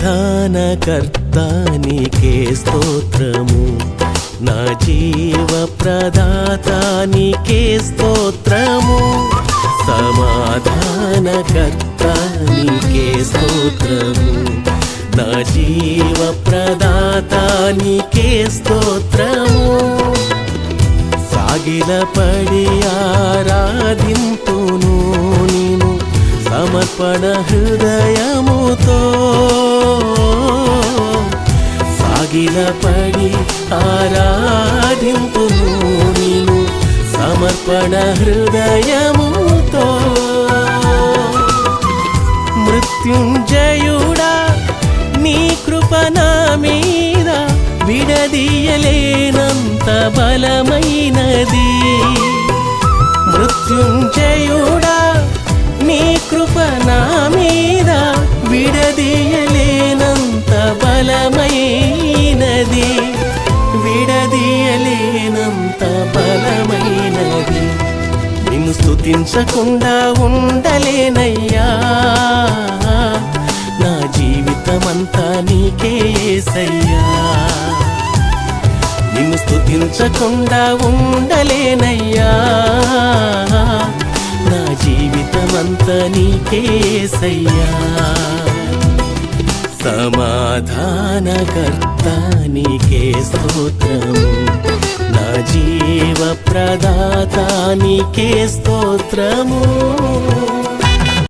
సమాధానకర్త నీకే స్తోత్రము, నా జీవ ప్రదాత నీకే స్తోత్రము. సమాధానకర్త నీకే స్తోత్రము, నా జీవ ప్రదాత నీకే స్తోత్రము. సాగిలపడి ఆరాధింతును నిన్ను సమర్పణ హృదయముతో. సాగిలపడి ఆరాధింతును నిన్ను సమర్పణ హృదయముతో. మృత్యుంజయుడా నీ కృప నా మీద విడదీయలేనంత బలమైనది. మృత్యుంజయుడా నీ కృప నా మీద విడదీయలేనంత బలమైనది, విడదీయలేనంత బలమైనది. నిన్ను స్తుతించకుండా ఉండలేనయ్యా, నా జీవితమంతా నీకే యేసయ్యా. నిన్ను స్తుతించకుండా ఉండలేనయ్యా, నా జీవితమంతా నీకే యేసయ్యా. సమాధానకర్త నీకే స్తోత్రము, నా జీవ ప్రదాత నీకే స్తోత్రము.